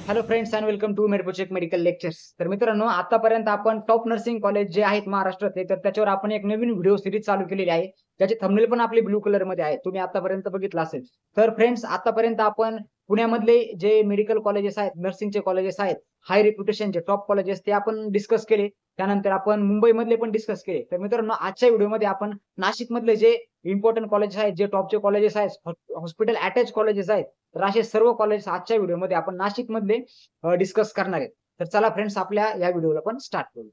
Hello friends and welcome to MedProCheck medical lectures. तर मित्रांनो, आतापर्यंत आपण टॉप नर्सिंग कॉलेज जे आहेत महाराष्ट्रातले, तर त्याच्यावर आपण एक नवीन व्हिडिओ सीरीज चालू केलेली आहे. त्याची थंबनेल पण आपली ब्लू कलर मध्ये आहे. तुम्ही आतापर्यंत बघितलं असेल. तर फ्रेंड्स, आतापर्यंत आपण पुण्यामधले जे मेडिकल कॉलेजेस आहेत, नर्सिंगचे कॉलेजेस आहेत, हाय रेप्युटेशनचे टॉप कॉलेजेस ते आपण डिस्कस केले. त्यानंतर आपण मुंबईमधले पण डिस्कस केले. तर मित्रांनो, आजच्या व्हिडिओमध्ये आपण नाशिकमधले जे इम्पोर्टंट कॉलेजेस आहेत, जे टॉपचे कॉलेजेस आहेत, हॉस्पिटल अटॅच कॉलेजेस आहेत, तर असे सर्व कॉलेज आजच्या व्हिडिओमध्ये आपण नाशिकमधले डिस्कस करणार आहेत. तर चला फ्रेंड्स, आपल्या या व्हिडिओला पण स्टार्ट करू.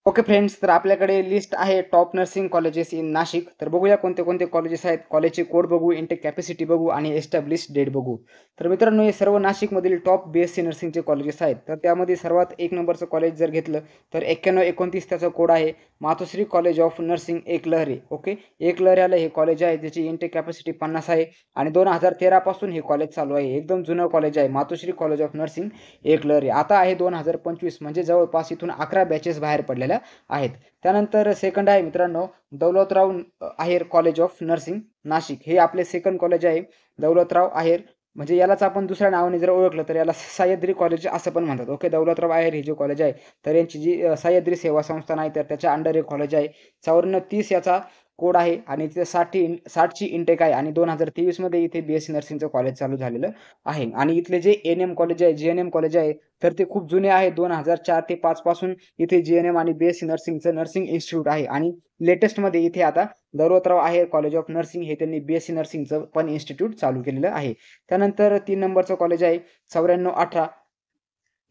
ओके फ्रेंड्स, तर आपल्याकडे लिस्ट आहे top nursing colleges in Nashik. तर बघूया कोणते कोणते कॉलेजेस आहेत. कॉलेजचे कोड बघू, इंटेक कॅपॅसिटी बघू आणि एस्टॅब्लिश डेट बघू. तर मित्रांनो, हे सर्व नाशिकमधील टॉप बीएससी नर्सिंगचे कॉलेजेस आहेत. तर त्यामध्ये सर्वात एक नंबरचं कॉलेज जर घेतलं तर 9129 त्याचा कोड आहे. मातोश्री college of nursing Eklahare. Okay, एकलहऱ्याला हे कॉलेज आहे, ज्याची इंटेक कॅपॅसिटी 50 आहे आणि 2013 पासून हे कॉलेज चालू आहे. एकदम जुनं कॉलेज आहे, मातोश्री कॉलेज ऑफ नर्सिंग एकलहरे. आता आहे 2025, म्हणजे जवळपास इथून 11 बॅचेस बाहेर पडलेल्या आहेत. त्यानंतर सेकंड आहे मित्रांनो, दौलतराव आहेर कॉलेज ऑफ नर्सिंग नाशिक. हे आपले सेकंड कॉलेज आहे, दौलतराव आहेर. म्हणजे यालाच आपण दुसऱ्या नावाने जर ओळखलं तर याला सह्याद्री कॉलेज असं पण म्हणतात. ओके, दौलतराव आहेर हे जे कॉलेज आहे, तर यांची जी सह्याद्री सेवा संस्थान आहे, तर त्याच्या अंडर हे कॉलेज आहे. 9430 याचा कोड आहे आणि तिथे 60ची इंटेक आहे आणि 2023 मध्ये इथे बीएससी नर्सिंगचं कॉलेज चालू झालेलं आहे. आणि इथले जे एनएम कॉलेज आहे, जीएनएम कॉलेज आहे, तर ते खूप जुने आहे. 2004 ते 5 पासून इथे जीएनएम आणि बीएससी नर्सिंगचं नर्सिंग इन्स्टिट्यूट आहे. आणि लेटेस्टमध्ये इथे आता दौलतराव आहेर कॉलेज ऑफ नर्सिंग हे त्यांनी बीएससी नर्सिंगचं पण इन्स्टिट्यूट चालू केलेलं आहे. त्यानंतर 3 नंबरचं कॉलेज आहे 9418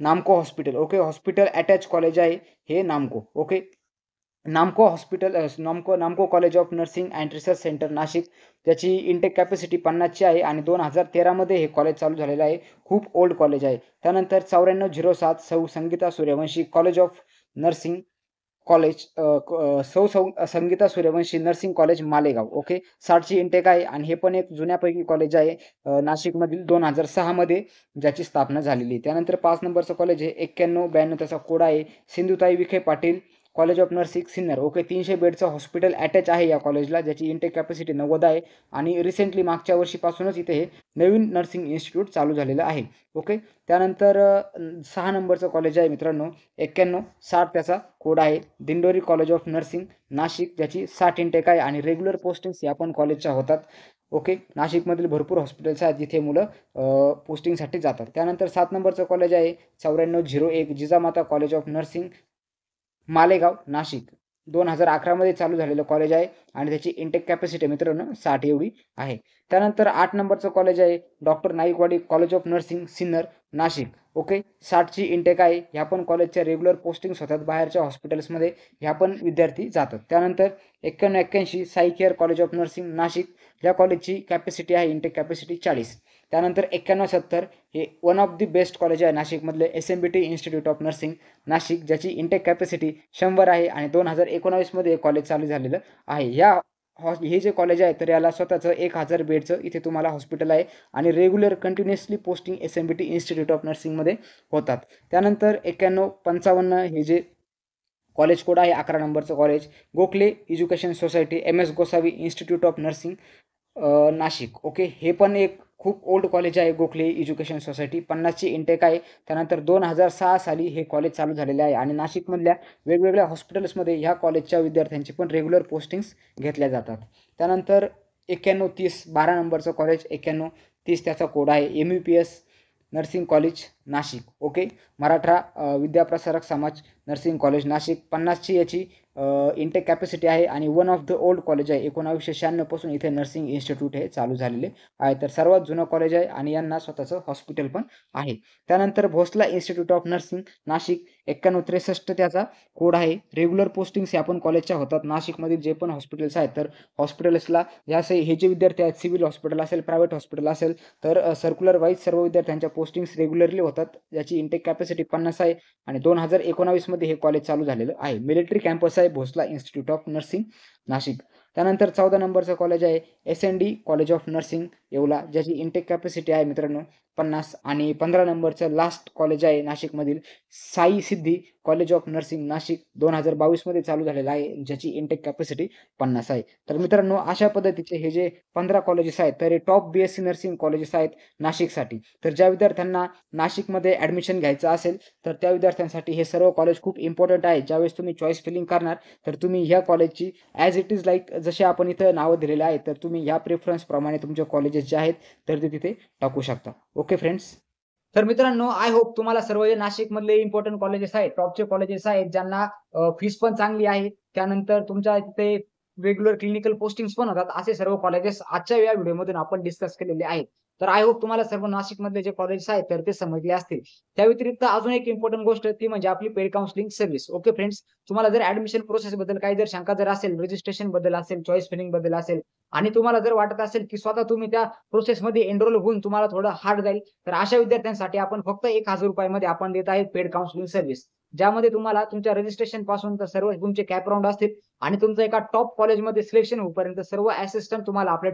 नामको hospital. Okay, hospital attach college आहे हे नामको. ओके, नामको हॉस्पिटल नामको college of nursing and research centre Nashik. त्याची इंटेक कॅपॅसिटी 50ची आहे आणि 2013 मध्ये हे कॉलेज चालू झालेलं आहे. खूप ओल्ड कॉलेज आहे. त्यानंतर 9407 सौ Sangita Suryavanshi college of nursing college Sangita Suryavanshi nursing college Malegaon. Okay, 60ची इंटेक आहे आणि हे पण एक जुन्यापैकी कॉलेज आहे नाशिकमधील 2006 मध्ये ज्याची स्थापना झालेली. त्यानंतर 5 नंबरचं कॉलेज आहे 9192 त्याचा कोड आहे. Sindhutai Vikhe Patil college of nursing Sinnar. Okay, 300 बेडचं हॉस्पिटल अटॅच आहे या कॉलेजला, ज्याची इंटेक कॅपॅसिटी 90 आहे आणि रिसेंटली मागच्या वर्षीपासूनच इथे हे नवीन नर्सिंग इन्स्टिट्यूट चालू झालेलं आहे. ओके, त्यानंतर 6 नंबरचं कॉलेज आहे मित्रांनो 9160 त्याचा कोड आहे. Dindori college of nursing Nashik, ज्याची 60 इंटेक आहे आणि रेग्युलर पोस्टिंग्स या पण कॉलेजच्या होतात. ओके, नाशिकमधील भरपूर हॉस्पिटल्स आहेत जिथे मुलं पोस्टिंगसाठी जातात. त्यानंतर 7 नंबरचं कॉलेज आहे 9401 Jijamata college of nursing Malegaon Nashik. 2011 मध्ये चालू झालेलं कॉलेज आहे आणि त्याची इंटेक कॅपॅसिटी मित्रांनो 60 एवढी आहे. त्यानंतर 8 नंबरचं कॉलेज आहे doctor Naikwadi college of nursing Sinnar Nashik. Okay, 60ची इंटेक आहे. ह्या पण कॉलेजच्या रेग्युलर पोस्टिंग्स होतात बाहेरच्या हॉस्पिटल्समध्ये, ह्या पण विद्यार्थी जातात. त्यानंतर 9181 Sai care college of nursing Nashik. या कॉलेजची कॅपॅसिटी आहे इंटेक कॅपॅसिटी 40. त्यानंतर 9170 हे one of the best college आहे नाशिकमधले SMBT institute of nursing Nashik, ज्याची इंटेक कॅपॅसिटी 100 आहे आणि 2019 मध्ये कॉलेज चालू झालेलं आहे. हे जे कॉलेज आहे तर याला स्वतःचं 1000 बेडचं इथे तुम्हाला हॉस्पिटल आहे आणि regular continuously posting SMBT institute of नर्सिंगमध्ये होतात. त्यानंतर 9155 हे जे कॉलेज कोड आहे 11 नंबरचं college Gokhale education society MS Gosavi institute of nursing Nashik. Okay, हे पण एक खूप ओल्ड कॉलेज आहे गोखले एज्युकेशन सोसायटी. 50ची इंटेक आहे. त्यानंतर 2006 साली हे कॉलेज चालू झालेले आहे आणि नाशिकमधल्या वेगवेगळ्या हॉस्पिटल्समध्ये ह्या कॉलेजच्या विद्यार्थ्यांची पण रेग्युलर पोस्टिंग्स घेतल्या जातात. त्यानंतर 9130 12 नंबरचं कॉलेज 9130 त्याचा कोड आहे MUPS nursing college Nashik. Okay, Maratha Vidyaprasarak Samaj nursing college Nashik. 50ची याची इंटेक कॅपॅसिटी आहे आणि one of the old college आहे. 1996 पासून इथे नर्सिंग इन्स्टिट्यूट हे चालू झालेले आहे. तर सर्वात जुनं कॉलेज आहे आणि यांना स्वतःचं हॉस्पिटल पण आहे. त्यानंतर Bhosla institute of nursing Nashik 9163 त्याचा कोड आहे. रेग्युलर पोस्टिंग्स या पण कॉलेजच्या होतात. नाशिकमधील जे पण हॉस्पिटल्स आहेत तर हॉस्पिटल्सला हे जे विद्यार्थी आहेत, सिव्हिल हॉस्पिटल असेल, प्रायव्हेट हॉस्पिटल असेल, तर सर्क्युलर वाईज सर्व विद्यार्थ्यांच्या पोस्टिंग्स रेग्युलरली होतात. याची इंटेक कॅपॅसिटी 50 आहे आणि 2019 मध्ये हे कॉलेज चालू झालेलं आहे. मिलिटरी कॅम्पस आहे Bhosla institute of nursing Nashik. त्यानंतर 14 नंबरचं कॉलेज आहे SND college of nursing Yeola, ज्याची इंटेक कॅपॅसिटी आहे मित्रांनो 50 आणि 15 नंबरचं लास्ट कॉलेज आहे नाशिकमधील साई सिद्धी कॉलेज ऑफ नर्सिंग नाशिक 2022 मध्ये चालू झालेलं आहे, ज्याची इंटेक कॅपॅसिटी 50 आहे. तर मित्रांनो अशा पद्धतीचे हे जे 15 कॉलेजेस आहेत, तर हे टॉप BSc नर्सिंग कॉलेजेस आहेत नाशिकसाठी. तर ज्या विद्यार्थ्यांना नाशिकमध्ये ॲडमिशन घ्यायचं असेल, तर त्या विद्यार्थ्यांसाठी हे सर्व कॉलेज खूप इम्पोर्टंट आहे. ज्यावेळेस तुम्ही चॉईस फिलिंग करणार, तर तुम्ही ह्या कॉलेजची ॲज इट इज लाईक जसे आपण इथं नावं दिलेले आहेत, तर तुम्ही ह्या प्रेफरन्सप्रमाणे तुमचे कॉलेजेस जे आहेत, तर ते तिथे टाकू शकता. Okay friends. तर मित्रांनो आय होप तुम्हाला सर्व जे नाशिकमधले इम्पोर्टंट कॉलेजेस आहेत, टॉपचे कॉलेजेस आहेत, ज्यांना फीस पण चांगली आहे, त्यानंतर तुमच्या तिथे रेग्युलर क्लिनिकल पोस्टिंग्स पण होतात, असे सर्व कॉलेजेस आजच्या या व्हिडिओमधून आपण डिस्कस केलेले आहेत. तर आय होप तुम्हाला सर्व नाशिकमधले जे कॉलेजेस आहेत, तर ते समजले असतील. त्या व्यतिरिक्त अजून एक इम्पोर्टंट गोष्ट ती म्हणजे आपली paid counselling service. Okay friends. तुम्हाला जर ॲडमिशन प्रोसेसबद्दल काही जर शंका जर असेल, रजिस्ट्रेशनबद्दल असेल, चॉईस फिलिंगबद्दल असेल आणि तुम्हाला जर वाटत असेल, की स्वतः तुम्ही त्या प्रोसेसमध्ये एनरोल होऊन तुम्हाला थोडं हार्ड जाईल, तर अशा विद्यार्थ्यांसाठी आपण फक्त ₹1000 मध्ये आपण देत आहे पेड काउन्सिलिंग सर्व्हिस. ज्यामध्ये तुम्हाला तुमच्या रजिस्ट्रेशन पासून तर सर्व तुमचे कॅप राउंड असतील आणि तुमचं एका टॉप कॉलेजमध्ये सिलेक्शन होईपर्यंत सर्व असिस्टंट तुम्हाला आपल्या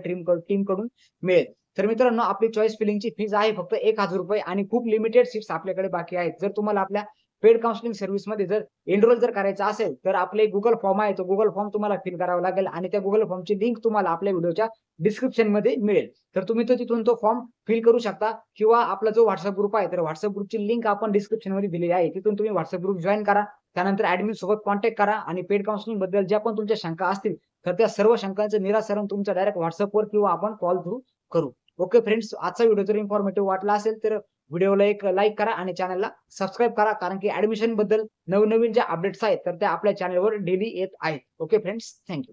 टीमकडून मिळेल. तर मित्रांनो आपली चॉईस फिलिंगची फीज आहे फक्त ₹1000 आणि खूप लिमिटेड सीट्स आपल्याकडे बाकी आहेत. जर तुम्हाला आपल्या पेड काउन्सिलिंग सर्व्हिसमध्ये जर एनरोल जर करायचं असेल, तर आपले Google फॉर्म आहे, तो Google फॉर्म तुम्हाला फिल करावा लागेल आणि त्या Google फॉर्मची लिंक तुम्हाला आपल्या व्हिडिओच्या डिस्क्रिप्शनमध्ये मिळेल. तर तुम्ही तिथून तो फॉर्म फिल करू शकता किंवा आपला जो WhatsApp ग्रुप आहे, तर WhatsApp ग्रुपची लिंक आपण डिस्क्रिप्शनमध्ये दिलेली आहे. तिथून तुम्ही WhatsApp ग्रुप जॉइन करा. त्यानंतर ॲडमिन सोबत कॉन्टॅक्ट करा आणि पेड काउन्सिलिंग बद्दल ज्या पण तुमच्या शंका असतील, तर त्या सर्व शंकांचं निराकरण तुमच्या डायरेक्ट WhatsAppवर किंवा आपण कॉल थ्रू करू. ओके फ्रेंड्स, आजचा व्हिडिओ जर इन्फॉर्मेटिव्ह वाटला असेल, तर व्हिडिओला एक लाईक करा आणि चॅनलला सबस्क्राईब करा. कारण की ॲडमिशन बद्दल नवनवीन ज्या अपडेट्स आहेत, तर त्या आपल्या चॅनलवर डेली येत आहेत. Okay friends, thank you.